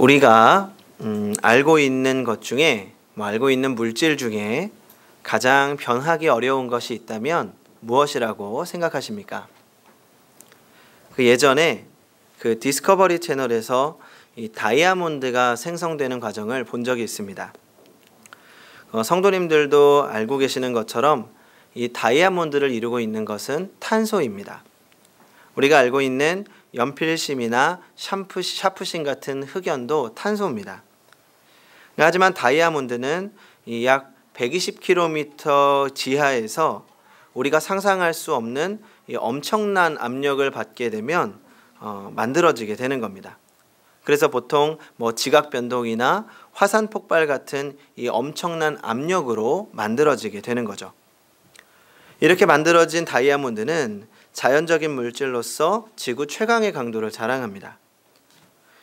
우리가 알고 있는 것 중에 알고 있는 물질 중에 가장 변하기 어려운 것이 있다면 무엇이라고 생각하십니까? 예전에 디스커버리 채널에서 이 다이아몬드가 생성되는 과정을 본 적이 있습니다. 성도님들도 알고 계시는 것처럼 이 다이아몬드를 이루고 있는 것은 탄소입니다. 우리가 알고 있는 연필심이나 샤프심 같은 흑연도 탄소입니다. 하지만 다이아몬드는 약 120km 지하에서 우리가 상상할 수 없는 엄청난 압력을 받게 되면 만들어지게 되는 겁니다. 그래서 보통 지각 변동이나 화산 폭발 같은 이 엄청난 압력으로 만들어지게 되는 거죠. 이렇게 만들어진 다이아몬드는 자연적인 물질로서 지구 최강의 강도를 자랑합니다.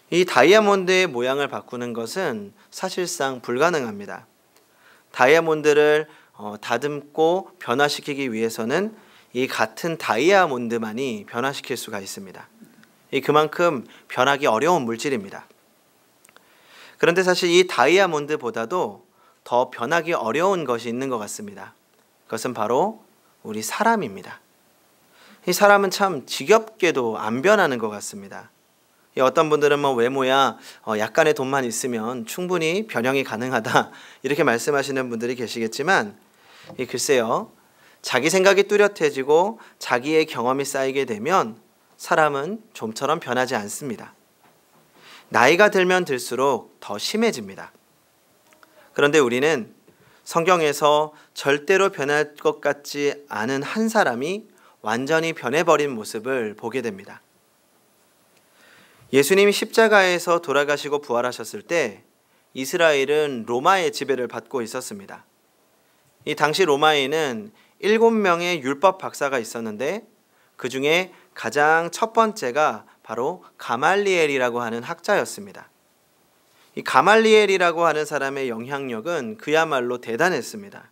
이 다이아몬드의 모양을 바꾸는 것은 사실상 불가능합니다. 다이아몬드를 다듬고 변화시키기 위해서는 이 같은 다이아몬드만이 변화시킬 수가 있습니다. 그만큼 변하기 어려운 물질입니다. 그런데 사실 이 다이아몬드보다도 더 변하기 어려운 것이 있는 것 같습니다. 그것은 바로 우리 사람입니다. 이 사람은 참 지겹게도 안 변하는 것 같습니다. 어떤 분들은 외모야 약간의 돈만 있으면 충분히 변형이 가능하다 이렇게 말씀하시는 분들이 계시겠지만 글쎄요, 자기 생각이 뚜렷해지고 자기의 경험이 쌓이게 되면 사람은 좀처럼 변하지 않습니다. 나이가 들면 들수록 더 심해집니다. 그런데 우리는 성경에서 절대로 변할 것 같지 않은 한 사람이 완전히 변해버린 모습을 보게 됩니다. 예수님이 십자가에서 돌아가시고 부활하셨을 때 이스라엘은 로마의 지배를 받고 있었습니다. 이 당시 로마에는 7명의 율법 박사가 있었는데 그 중에 가장 첫 번째가 바로 가말리엘이라고 하는 학자였습니다. 이 가말리엘이라고 하는 사람의 영향력은 그야말로 대단했습니다.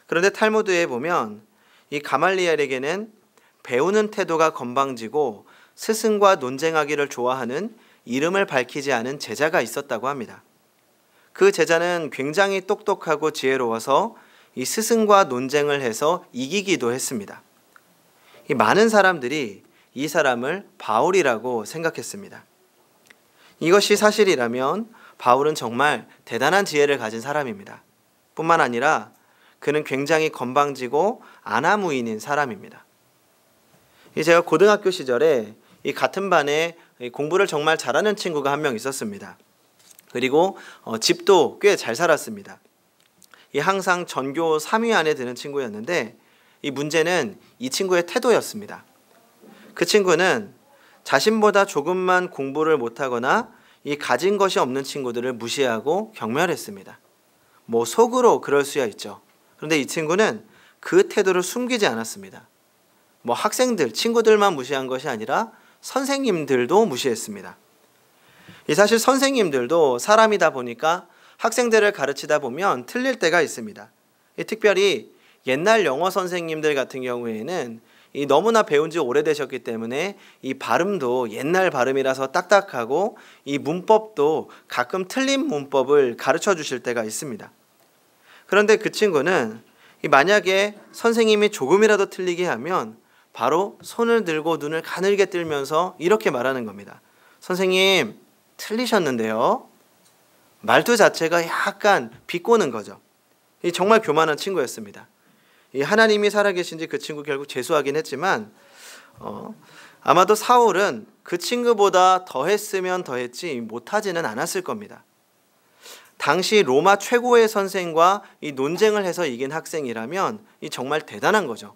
그런데 탈무드에 보면 이 가말리엘에게는 배우는 태도가 건방지고 스승과 논쟁하기를 좋아하는 이름을 밝히지 않은 제자가 있었다고 합니다. 그 제자는 굉장히 똑똑하고 지혜로워서 이 스승과 논쟁을 해서 이기기도 했습니다. 이 많은 사람들이 이 사람을 바울이라고 생각했습니다. 이것이 사실이라면 바울은 정말 대단한 지혜를 가진 사람입니다. 뿐만 아니라 그는 굉장히 건방지고 아나무인인 사람입니다. 제가 고등학교 시절에 이 같은 반에 공부를 정말 잘하는 친구가 한 명 있었습니다. 그리고 집도 꽤 잘 살았습니다. 항상 전교 3위 안에 드는 친구였는데 이 문제는 이 친구의 태도였습니다. 그 친구는 자신보다 조금만 공부를 못하거나 이 가진 것이 없는 친구들을 무시하고 경멸했습니다. 속으로 그럴 수야 있죠. 그런데 이 친구는 그 태도를 숨기지 않았습니다. 학생들, 친구들만 무시한 것이 아니라 선생님들도 무시했습니다. 사실 선생님들도 사람이다 보니까 학생들을 가르치다 보면 틀릴 때가 있습니다. 특별히 옛날 영어 선생님들 같은 경우에는 너무나 배운 지 오래되셨기 때문에 이 발음도 옛날 발음이라서 딱딱하고 이 문법도 가끔 틀린 문법을 가르쳐 주실 때가 있습니다. 그런데 그 친구는 만약에 선생님이 조금이라도 틀리게 하면 바로 손을 들고 눈을 가늘게 뜨면서 이렇게 말하는 겁니다. 선생님, 틀리셨는데요. 말투 자체가 약간 비꼬는 거죠. 정말 교만한 친구였습니다. 하나님이 살아계신지 그 친구 결국 재수하긴 했지만 아마도 사울은 그 친구보다 더 했으면 더 했지 못하지는 않았을 겁니다. 당시 로마 최고의 선생과 이 논쟁을 해서 이긴 학생이라면 정말 대단한 거죠.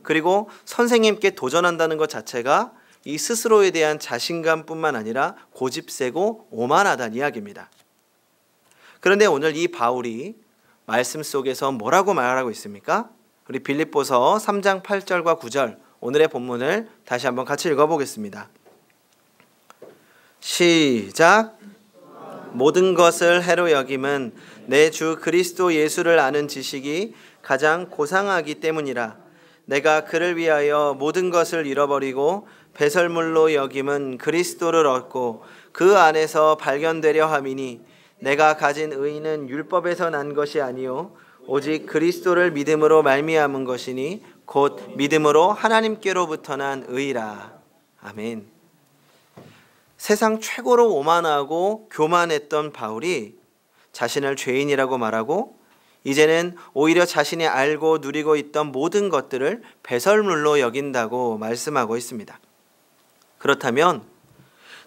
그리고 선생님께 도전한다는 것 자체가 이 스스로에 대한 자신감뿐만 아니라 고집세고 오만하다는 이야기입니다. 그런데 오늘 이 바울이 말씀 속에서 뭐라고 말하고 있습니까? 우리 빌립보서 3장 8절과 9절 오늘의 본문을 다시 한번 같이 읽어보겠습니다. 시작. 모든 것을 해로 여김은 내 주 그리스도 예수를 아는 지식이 가장 고상하기 때문이라. 내가 그를 위하여 모든 것을 잃어버리고 배설물로 여김은 그리스도를 얻고 그 안에서 발견되려 함이니 내가 가진 의는 율법에서 난 것이 아니요 오직 그리스도를 믿음으로 말미암은 것이니 곧 믿음으로 하나님께로부터 난 의라. 아멘. 세상 최고로 오만하고 교만했던 바울이 자신을 죄인이라고 말하고 이제는 오히려 자신이 알고 누리고 있던 모든 것들을 배설물로 여긴다고 말씀하고 있습니다. 그렇다면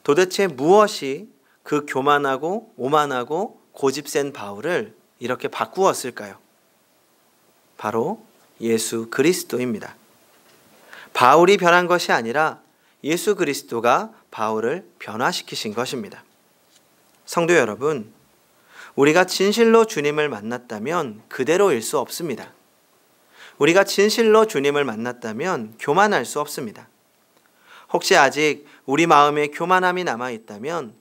도대체 무엇이 그 교만하고 오만하고 고집센 바울을 이렇게 바꾸었을까요? 바로 예수 그리스도입니다. 바울이 변한 것이 아니라 예수 그리스도가 바울을 변화시키신 것입니다. 성도 여러분, 우리가 진실로 주님을 만났다면 그대로일 수 없습니다. 우리가 진실로 주님을 만났다면 교만할 수 없습니다. 혹시 아직 우리 마음에 교만함이 남아있다면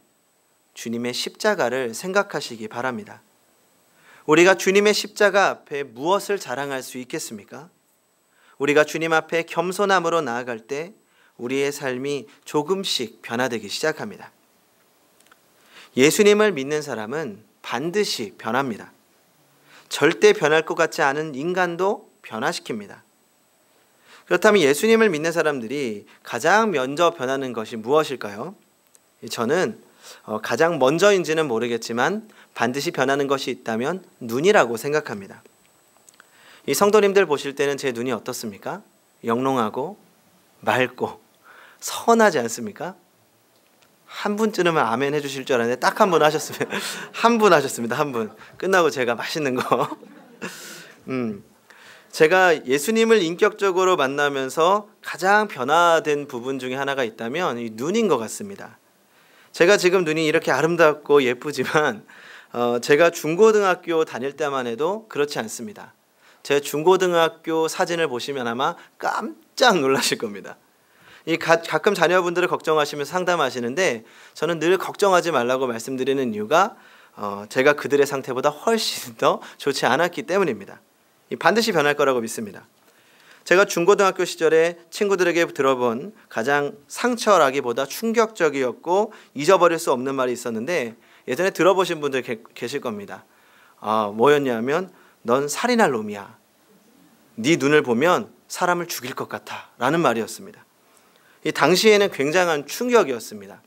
주님의 십자가를 생각하시기 바랍니다. 우리가 주님의 십자가 앞에 무엇을 자랑할 수 있겠습니까? 우리가 주님 앞에 겸손함으로 나아갈 때 우리의 삶이 조금씩 변화되기 시작합니다. 예수님을 믿는 사람은 반드시 변합니다. 절대 변할 것 같지 않은 인간도 변화시킵니다. 그렇다면 예수님을 믿는 사람들이 가장 먼저 변하는 것이 무엇일까요? 저는 가장 먼저인지는 모르겠지만 반드시 변하는 것이 있다면 눈이라고 생각합니다. 이 성도님들 보실 때는 제 눈이 어떻습니까? 영롱하고 맑고 선하지 않습니까? 한 분 쯤은 아멘 해주실 줄 알았는데 딱 한 분 하셨으면 한 분 하셨습니다. 한 분. 끝나고 제가 맛있는 거. 제가 예수님을 인격적으로 만나면서 가장 변화된 부분 중에 하나가 있다면 이 눈인 것 같습니다. 제가 지금 눈이 이렇게 아름답고 예쁘지만 제가 중고등학교 다닐 때만 해도 그렇지 않습니다. 제 중고등학교 사진을 보시면 아마 깜짝 놀라실 겁니다. 가끔 자녀분들을 걱정하시면서 상담하시는데 저는 늘 걱정하지 말라고 말씀드리는 이유가 제가 그들의 상태보다 훨씬 더 좋지 않았기 때문입니다. 반드시 변할 거라고 믿습니다. 제가 중고등학교 시절에 친구들에게 들어본 가장 상처라기보다 충격적이었고 잊어버릴 수 없는 말이 있었는데 예전에 들어보신 분들 계실 겁니다. 뭐였냐면 넌 살인할 놈이야. 네 눈을 보면 사람을 죽일 것 같아 라는 말이었습니다. 이 당시에는 굉장한 충격이었습니다.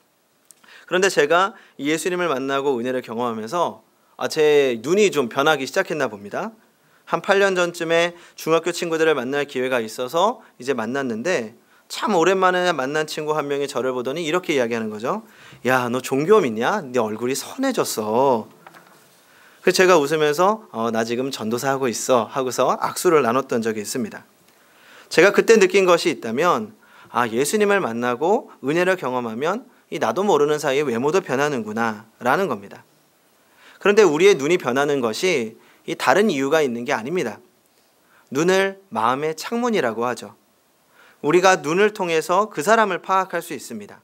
그런데 제가 예수님을 만나고 은혜를 경험하면서 제 눈이 좀 변하기 시작했나 봅니다. 한 8년 전쯤에 중학교 친구들을 만날 기회가 있어서 이제 만났는데 참 오랜만에 만난 친구 한 명이 저를 보더니 이렇게 이야기하는 거죠. 야, 너 종교 믿냐? 네 얼굴이 선해졌어. 그래서 제가 웃으면서 나 지금 전도사 하고 있어 하고서 악수를 나눴던 적이 있습니다. 제가 그때 느낀 것이 있다면 예수님을 만나고 은혜를 경험하면 이 나도 모르는 사이에 외모도 변하는구나 라는 겁니다. 그런데 우리의 눈이 변하는 것이 이 다른 이유가 있는 게 아닙니다. 눈을 마음의 창문이라고 하죠. 우리가 눈을 통해서 그 사람을 파악할 수 있습니다.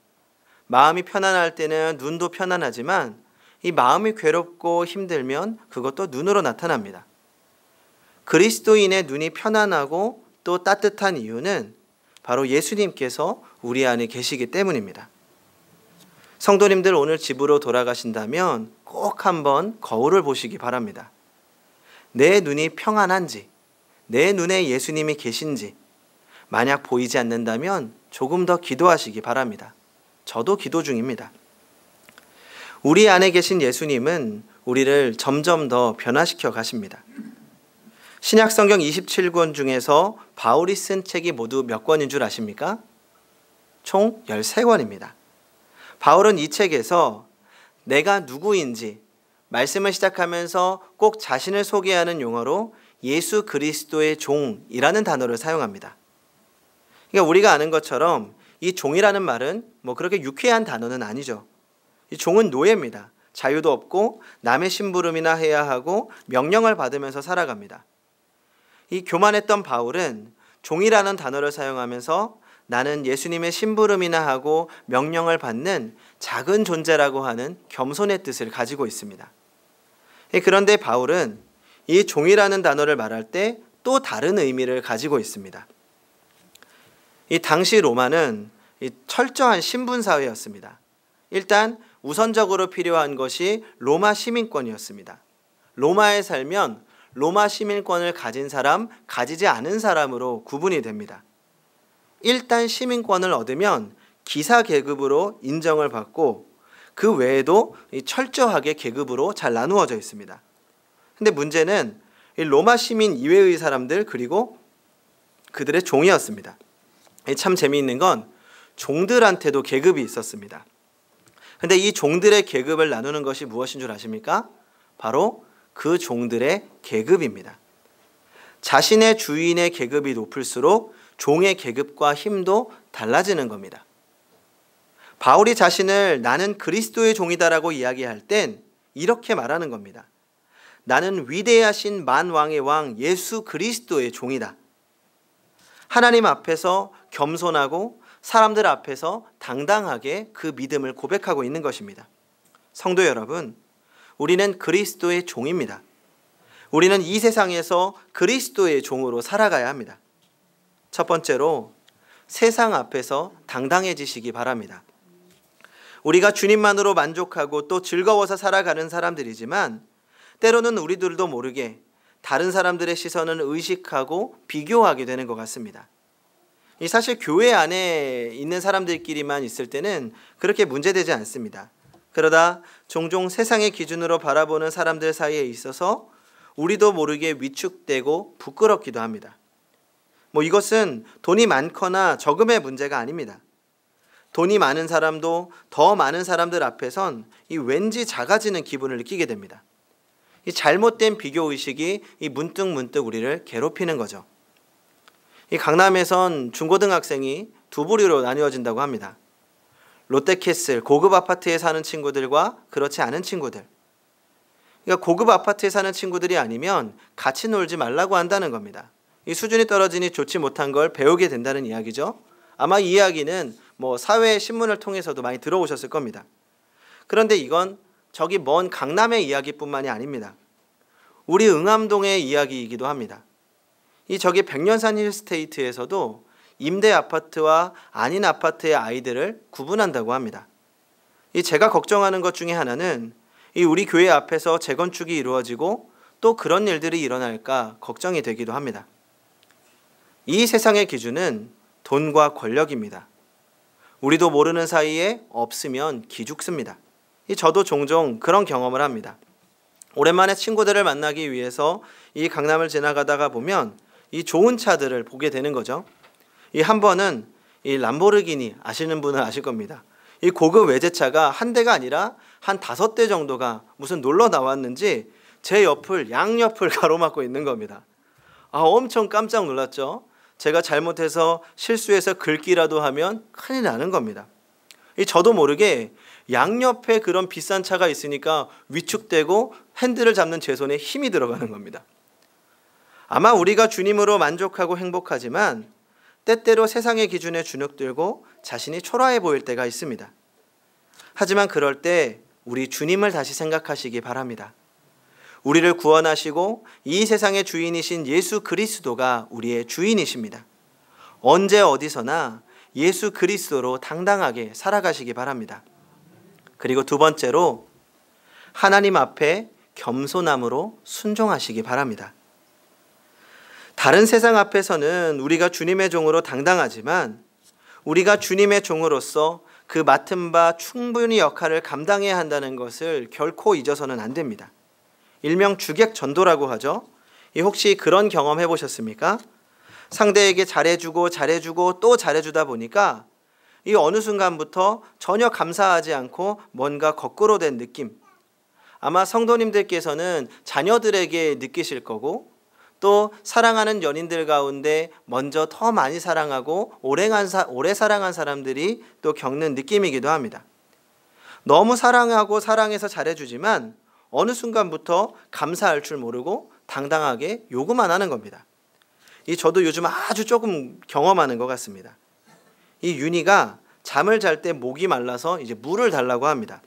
마음이 편안할 때는 눈도 편안하지만 이 마음이 괴롭고 힘들면 그것도 눈으로 나타납니다. 그리스도인의 눈이 편안하고 또 따뜻한 이유는 바로 예수님께서 우리 안에 계시기 때문입니다. 성도님들 오늘 집으로 돌아가신다면 꼭 한번 거울을 보시기 바랍니다. 내 눈이 평안한지, 내 눈에 예수님이 계신지 만약 보이지 않는다면 조금 더 기도하시기 바랍니다. 저도 기도 중입니다. 우리 안에 계신 예수님은 우리를 점점 더 변화시켜 가십니다. 신약성경 27권 중에서 바울이 쓴 책이 모두 몇 권인 줄 아십니까? 총 13권입니다. 바울은 이 책에서 내가 누구인지 말씀을 시작하면서 꼭 자신을 소개하는 용어로 예수 그리스도의 종이라는 단어를 사용합니다. 그러니까 우리가 아는 것처럼 이 종이라는 말은 그렇게 유쾌한 단어는 아니죠. 이 종은 노예입니다. 자유도 없고 남의 심부름이나 해야 하고 명령을 받으면서 살아갑니다. 이 교만했던 바울은 종이라는 단어를 사용하면서 나는 예수님의 심부름이나 하고 명령을 받는 작은 존재라고 하는 겸손의 뜻을 가지고 있습니다. 그런데 바울은 이 종이라는 단어를 말할 때 또 다른 의미를 가지고 있습니다. 이 당시 로마는 이 철저한 신분 사회였습니다. 일단 우선적으로 필요한 것이 로마 시민권이었습니다. 로마에 살면 로마 시민권을 가진 사람, 가지지 않은 사람으로 구분이 됩니다. 일단 시민권을 얻으면 기사 계급으로 인정을 받고 그 외에도 철저하게 계급으로 잘 나누어져 있습니다. 근데 문제는 이 로마 시민 이외의 사람들 그리고 그들의 종이었습니다. 참 재미있는 건 종들한테도 계급이 있었습니다. 근데 이 종들의 계급을 나누는 것이 무엇인 줄 아십니까? 바로 그 종들의 계급입니다. 자신의 주인의 계급이 높을수록 종의 계급과 힘도 달라지는 겁니다. 바울이 자신을 나는 그리스도의 종이다라고 이야기할 땐 이렇게 말하는 겁니다. 나는 위대하신 만왕의 왕 예수 그리스도의 종이다. 하나님 앞에서 겸손하고 사람들 앞에서 당당하게 그 믿음을 고백하고 있는 것입니다. 성도 여러분, 우리는 그리스도의 종입니다. 우리는 이 세상에서 그리스도의 종으로 살아가야 합니다. 첫 번째로 세상 앞에서 당당해지시기 바랍니다. 우리가 주님만으로 만족하고 또 즐거워서 살아가는 사람들이지만 때로는 우리들도 모르게 다른 사람들의 시선을 의식하고 비교하게 되는 것 같습니다. 사실 교회 안에 있는 사람들끼리만 있을 때는 그렇게 문제되지 않습니다. 그러다 종종 세상의 기준으로 바라보는 사람들 사이에 있어서 우리도 모르게 위축되고 부끄럽기도 합니다. 이것은 돈이 많거나 적음의 문제가 아닙니다. 돈이 많은 사람도 더 많은 사람들 앞에선 왠지 작아지는 기분을 느끼게 됩니다. 이 잘못된 비교의식이 문득 우리를 괴롭히는 거죠. 이 강남에선 중고등학생이 두 부류로 나뉘어진다고 합니다. 롯데캐슬 고급 아파트에 사는 친구들과 그렇지 않은 친구들. 그러니까 고급 아파트에 사는 친구들이 아니면 같이 놀지 말라고 한다는 겁니다. 이 수준이 떨어지니 좋지 못한 걸 배우게 된다는 이야기죠. 아마 이 이야기는 사회 신문을 통해서도 많이 들어오셨을 겁니다. 그런데 이건 저기 먼 강남의 이야기뿐만이 아닙니다. 우리 응암동의 이야기이기도 합니다. 이 저기 백년산 힐스테이트에서도 임대 아파트와 아닌 아파트의 아이들을 구분한다고 합니다. 제가 걱정하는 것 중에 하나는 우리 교회 앞에서 재건축이 이루어지고 또 그런 일들이 일어날까 걱정이 되기도 합니다. 이 세상의 기준은 돈과 권력입니다. 우리도 모르는 사이에 없으면 기죽습니다. 저도 종종 그런 경험을 합니다. 오랜만에 친구들을 만나기 위해서 이 강남을 지나가다가 보면 이 좋은 차들을 보게 되는 거죠. 한 번은 이 람보르기니 아시는 분은 아실 겁니다. 이 고급 외제차가 한 대가 아니라 한 5대 정도가 무슨 놀러 나왔는지 제 옆을 양옆을 가로막고 있는 겁니다. 엄청 깜짝 놀랐죠. 제가 잘못해서 실수해서 긁기라도 하면 큰일 나는 겁니다. 저도 모르게 양옆에 그런 비싼 차가 있으니까 위축되고 핸들을 잡는 제 손에 힘이 들어가는 겁니다. 아마 우리가 주님으로 만족하고 행복하지만 때때로 세상의 기준에 주눅들고 자신이 초라해 보일 때가 있습니다. 하지만 그럴 때 우리 주님을 다시 생각하시기 바랍니다. 우리를 구원하시고 이 세상의 주인이신 예수 그리스도가 우리의 주인이십니다. 언제 어디서나 예수 그리스도로 당당하게 살아가시기 바랍니다. 그리고 두 번째로 하나님 앞에 겸손함으로 순종하시기 바랍니다. 다른 세상 앞에서는 우리가 주님의 종으로 당당하지만 우리가 주님의 종으로서 그 맡은 바 충분히 역할을 감당해야 한다는 것을 결코 잊어서는 안 됩니다. 일명 주객 전도라고 하죠. 혹시 그런 경험 해보셨습니까? 상대에게 잘해주고 또 잘해주다 보니까 이 어느 순간부터 전혀 감사하지 않고 뭔가 거꾸로 된 느낌. 아마 성도님들께서는 자녀들에게 느끼실 거고 또 사랑하는 연인들 가운데 먼저 더 많이 사랑하고 오래 사랑한 사람들이 또 겪는 느낌이기도 합니다. 너무 사랑하고 사랑해서 잘해주지만 어느 순간부터 감사할 줄 모르고 당당하게 요구만 하는 겁니다. 저도 요즘 아주 조금 경험하는 것 같습니다. 이 윤희가 잠을 잘 때 목이 말라서 이제 물을 달라고 합니다.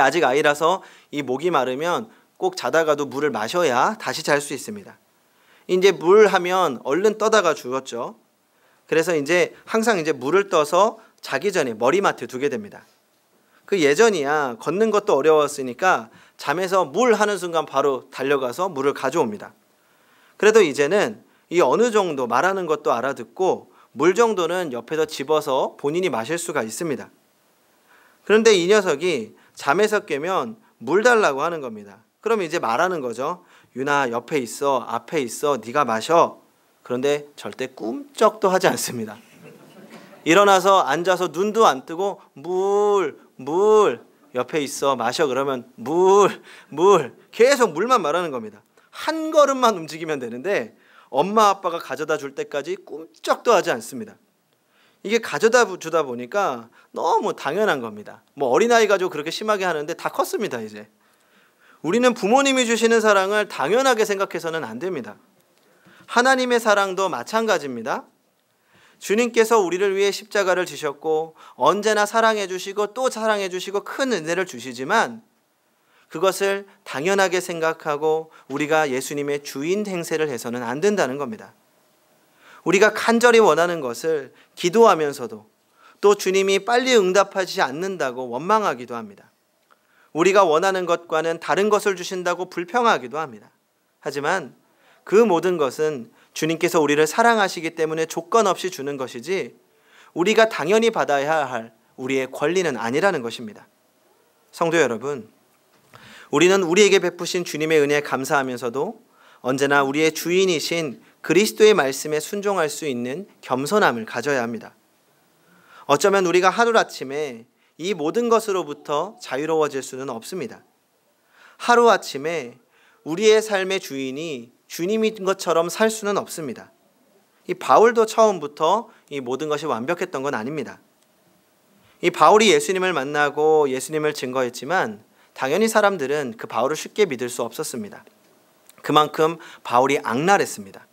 아직 아이라서 이 목이 마르면 꼭 자다가도 물을 마셔야 다시 잘 수 있습니다. 이제 물 하면 얼른 떠다가 주었죠. 그래서 이제 항상 이제 물을 떠서 자기 전에 머리맡에 두게 됩니다. 그 예전이야 걷는 것도 어려웠으니까 잠에서 물 하는 순간 바로 달려가서 물을 가져옵니다. 그래도 이제는 이 어느 정도 말하는 것도 알아듣고 물 정도는 옆에서 집어서 본인이 마실 수가 있습니다. 그런데 이 녀석이 잠에서 깨면 물 달라고 하는 겁니다. 그럼 이제 말하는 거죠. 유나 옆에 있어, 앞에 있어, 네가 마셔. 그런데 절대 꿈쩍도 하지 않습니다. 일어나서 앉아서 눈도 안 뜨고 물 옆에 있어 마셔 그러면 물 계속 물만 말하는 겁니다. 한 걸음만 움직이면 되는데 엄마 아빠가 가져다 줄 때까지 꿈쩍도 하지 않습니다. 이게 가져다 주다 보니까 너무 당연한 겁니다. 뭐 어린아이 가지고 그렇게 심하게 하는데 다 컸습니다. 이제 우리는 부모님이 주시는 사랑을 당연하게 생각해서는 안 됩니다. 하나님의 사랑도 마찬가지입니다. 주님께서 우리를 위해 십자가를 지셨고 언제나 사랑해 주시고 또 사랑해 주시고 큰 은혜를 주시지만 그것을 당연하게 생각하고 우리가 예수님의 주인 행세를 해서는 안 된다는 겁니다. 우리가 간절히 원하는 것을 기도하면서도 또 주님이 빨리 응답하지 않는다고 원망하기도 합니다. 우리가 원하는 것과는 다른 것을 주신다고 불평하기도 합니다. 하지만 그 모든 것은 주님께서 우리를 사랑하시기 때문에 조건 없이 주는 것이지 우리가 당연히 받아야 할 우리의 권리는 아니라는 것입니다. 성도 여러분, 우리는 우리에게 베푸신 주님의 은혜에 감사하면서도 언제나 우리의 주인이신 그리스도의 말씀에 순종할 수 있는 겸손함을 가져야 합니다. 어쩌면 우리가 하루아침에 이 모든 것으로부터 자유로워질 수는 없습니다. 하루아침에 우리의 삶의 주인이 주님인 것처럼 살 수는 없습니다. 이 바울도 처음부터 이 모든 것이 완벽했던 건 아닙니다. 이 바울이 예수님을 만나고 예수님을 증거했지만 당연히 사람들은 그 바울을 쉽게 믿을 수 없었습니다. 그만큼 바울이 악랄했습니다.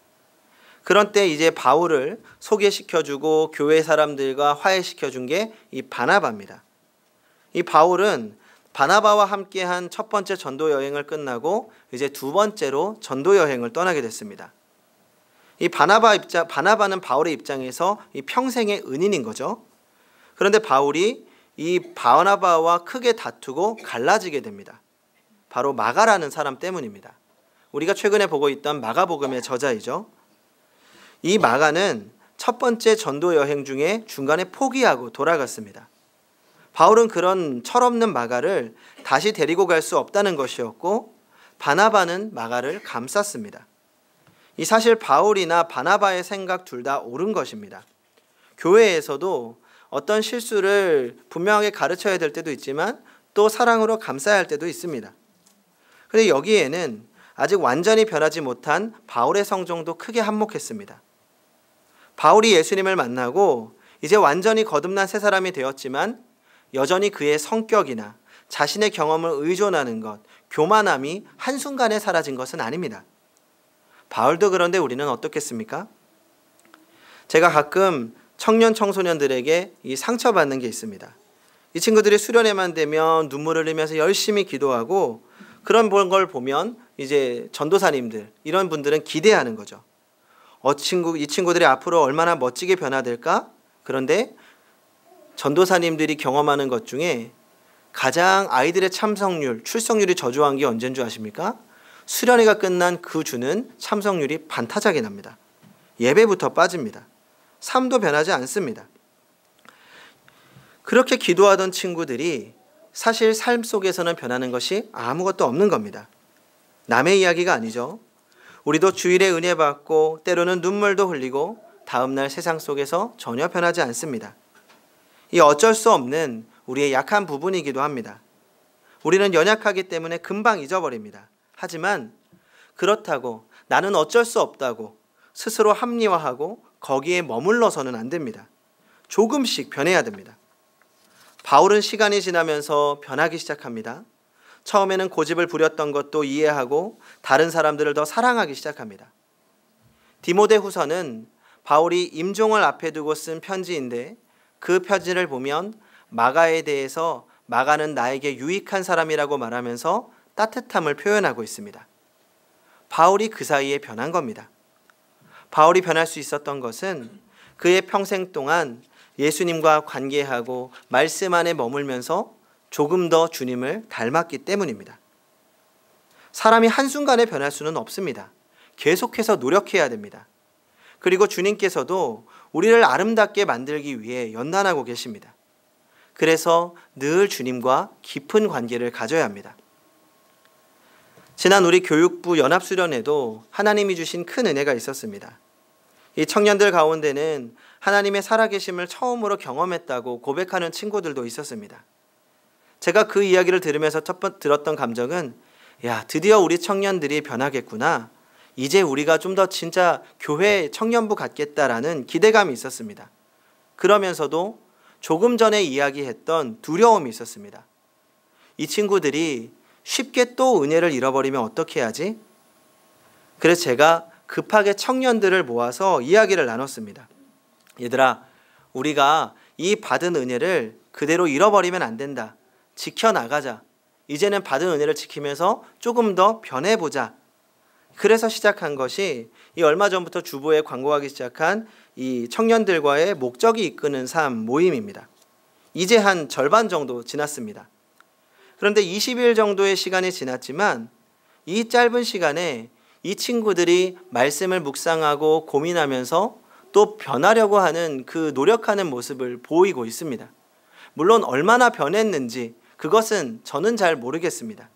그런 때 이제 바울을 소개시켜주고 교회 사람들과 화해시켜준 게 이 바나바입니다. 이 바울은 바나바와 함께한 첫 번째 전도 여행을 끝나고 이제 두 번째로 전도 여행을 떠나게 됐습니다. 이 바나바는 바울의 입장에서 이 평생의 은인인 거죠. 그런데 바울이 이 바나바와 크게 다투고 갈라지게 됩니다. 바로 마가라는 사람 때문입니다. 우리가 최근에 보고 있던 마가복음의 저자이죠. 이 마가는 첫 번째 전도 여행 중에 중간에 포기하고 돌아갔습니다. 바울은 그런 철없는 마가를 다시 데리고 갈 수 없다는 것이었고 바나바는 마가를 감쌌습니다. 이 사실 바울이나 바나바의 생각 둘 다 옳은 것입니다. 교회에서도 어떤 실수를 분명하게 가르쳐야 될 때도 있지만 또 사랑으로 감싸야 할 때도 있습니다. 그런데 여기에는 아직 완전히 변하지 못한 바울의 성정도 크게 한몫했습니다. 바울이 예수님을 만나고 이제 완전히 거듭난 새 사람이 되었지만 여전히 그의 성격이나 자신의 경험을 의존하는 것, 교만함이 한순간에 사라진 것은 아닙니다. 바울도 그런데 우리는 어떻겠습니까? 제가 가끔 청년 청소년들에게 이 상처받는 게 있습니다. 이 친구들이 수련회만 되면 눈물을 흘리면서 열심히 기도하고 그런 걸 보면 이제 전도사님들 이런 분들은 기대하는 거죠. 이 친구들이 앞으로 얼마나 멋지게 변화될까? 그런데 전도사님들이 경험하는 것 중에 가장 아이들의 출석률이 저조한 게 언제인 줄 아십니까? 수련회가 끝난 그 주는 참석률이 반타작이 납니다. 예배부터 빠집니다. 삶도 변하지 않습니다. 그렇게 기도하던 친구들이 사실 삶 속에서는 변하는 것이 아무것도 없는 겁니다. 남의 이야기가 아니죠. 우리도 주일에 은혜 받고 때로는 눈물도 흘리고 다음날 세상 속에서 전혀 변하지 않습니다. 이 어쩔 수 없는 우리의 약한 부분이기도 합니다. 우리는 연약하기 때문에 금방 잊어버립니다. 하지만 그렇다고 나는 어쩔 수 없다고 스스로 합리화하고 거기에 머물러서는 안 됩니다. 조금씩 변해야 됩니다. 바울은 시간이 지나면서 변하기 시작합니다. 처음에는 고집을 부렸던 것도 이해하고 다른 사람들을 더 사랑하기 시작합니다. 디모데후서는 바울이 임종을 앞에 두고 쓴 편지인데 그 편지를 보면 마가에 대해서 마가는 나에게 유익한 사람이라고 말하면서 따뜻함을 표현하고 있습니다. 바울이 그 사이에 변한 겁니다. 바울이 변할 수 있었던 것은 그의 평생 동안 예수님과 관계하고 말씀 안에 머물면서 조금 더 주님을 닮았기 때문입니다. 사람이 한순간에 변할 수는 없습니다. 계속해서 노력해야 됩니다. 그리고 주님께서도 우리를 아름답게 만들기 위해 연단하고 계십니다. 그래서 늘 주님과 깊은 관계를 가져야 합니다. 지난 우리 교육부 연합수련회도 하나님이 주신 큰 은혜가 있었습니다. 이 청년들 가운데는 하나님의 살아계심을 처음으로 경험했다고 고백하는 친구들도 있었습니다. 제가 그 이야기를 들으면서 들었던 감정은, 야, 드디어 우리 청년들이 변하겠구나. 이제 우리가 좀 더 진짜 교회 청년부 같겠다라는 기대감이 있었습니다. 그러면서도 조금 전에 이야기했던 두려움이 있었습니다. 이 친구들이 쉽게 또 은혜를 잃어버리면 어떻게 하지? 그래서 제가 급하게 청년들을 모아서 이야기를 나눴습니다. 얘들아, 우리가 이 받은 은혜를 그대로 잃어버리면 안 된다. 지켜나가자. 이제는 받은 은혜를 지키면서 조금 더 변해보자. 그래서 시작한 것이 이 얼마 전부터 주보에 광고하기 시작한 이 청년들과의 목적이 이끄는 삶 모임입니다. 이제 한 절반 정도 지났습니다. 그런데 20일 정도의 시간이 지났지만 이 짧은 시간에 이 친구들이 말씀을 묵상하고 고민하면서 또 변하려고 하는 그 노력하는 모습을 보이고 있습니다. 물론 얼마나 변했는지 그것은 저는 잘 모르겠습니다.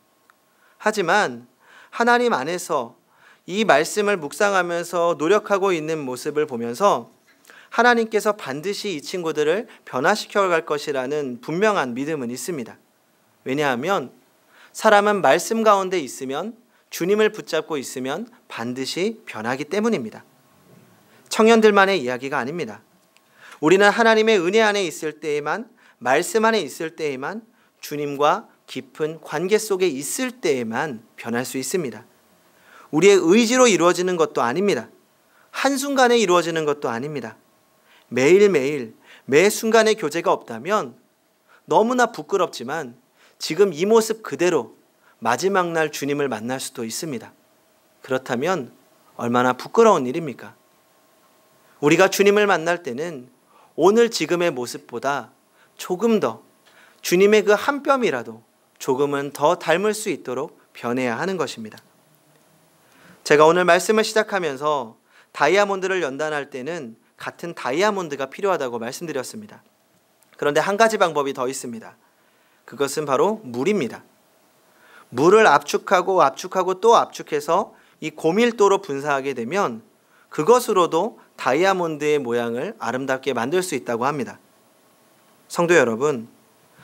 하지만 하나님 안에서 이 말씀을 묵상하면서 노력하고 있는 모습을 보면서 하나님께서 반드시 이 친구들을 변화시켜 갈 것이라는 분명한 믿음은 있습니다. 왜냐하면 사람은 말씀 가운데 있으면, 주님을 붙잡고 있으면 반드시 변하기 때문입니다. 청년들만의 이야기가 아닙니다. 우리는 하나님의 은혜 안에 있을 때에만, 말씀 안에 있을 때에만, 주님과 깊은 관계 속에 있을 때에만 변할 수 있습니다. 우리의 의지로 이루어지는 것도 아닙니다. 한순간에 이루어지는 것도 아닙니다. 매일매일 매 순간의 교제가 없다면 너무나 부끄럽지만 지금 이 모습 그대로 마지막 날 주님을 만날 수도 있습니다. 그렇다면 얼마나 부끄러운 일입니까? 우리가 주님을 만날 때는 오늘 지금의 모습보다 조금 더 주님의 그 한 뼘이라도 조금은 더 닮을 수 있도록 변해야 하는 것입니다. 제가 오늘 말씀을 시작하면서 다이아몬드를 연단할 때는 같은 다이아몬드가 필요하다고 말씀드렸습니다. 그런데 한 가지 방법이 더 있습니다. 그것은 바로 물입니다. 물을 압축하고 또 압축해서 이 고밀도로 분사하게 되면 그것으로도 다이아몬드의 모양을 아름답게 만들 수 있다고 합니다. 성도 여러분,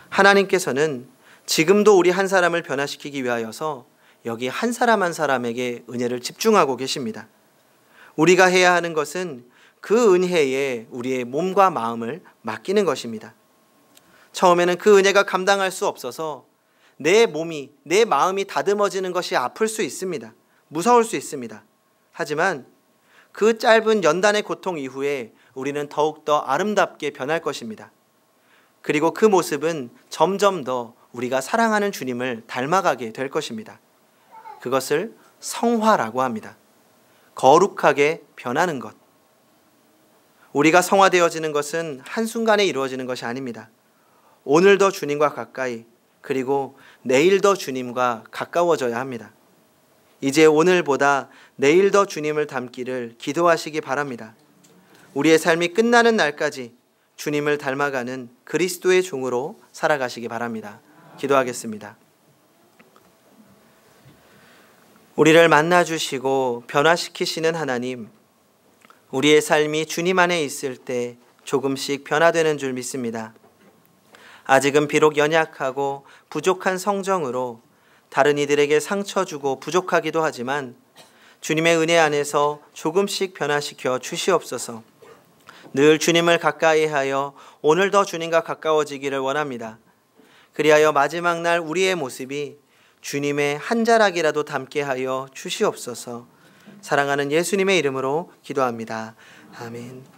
하나님께서는 지금도 우리 한 사람을 변화시키기 위하여서 여기 한 사람 한 사람에게 은혜를 집중하고 계십니다. 우리가 해야 하는 것은 그 은혜에 우리의 몸과 마음을 맡기는 것입니다. 처음에는 그 은혜가 감당할 수 없어서 내 몸이, 내 마음이 다듬어지는 것이 아플 수 있습니다. 무서울 수 있습니다. 하지만 그 짧은 연단의 고통 이후에 우리는 더욱더 아름답게 변할 것입니다. 그리고 그 모습은 점점 더 우리가 사랑하는 주님을 닮아가게 될 것입니다. 그것을 성화라고 합니다. 거룩하게 변하는 것. 우리가 성화되어지는 것은 한순간에 이루어지는 것이 아닙니다. 오늘 더 주님과 가까이, 그리고 내일 더 주님과 가까워져야 합니다. 이제 오늘보다 내일 더 주님을 닮기를 기도하시기 바랍니다. 우리의 삶이 끝나는 날까지 주님을 닮아가는 그리스도의 종으로 살아가시기 바랍니다. 기도하겠습니다. 우리를 만나주시고 변화시키시는 하나님, 우리의 삶이 주님 안에 있을 때 조금씩 변화되는 줄 믿습니다. 아직은 비록 연약하고 부족한 성정으로 다른 이들에게 상처 주고 부족하기도 하지만 주님의 은혜 안에서 조금씩 변화시켜 주시옵소서. 늘 주님을 가까이 하여 오늘 더 주님과 가까워지기를 원합니다. 그리하여 마지막 날 우리의 모습이 주님의 한 자락이라도 닮게 하여 주시옵소서. 사랑하는 예수님의 이름으로 기도합니다. 아멘.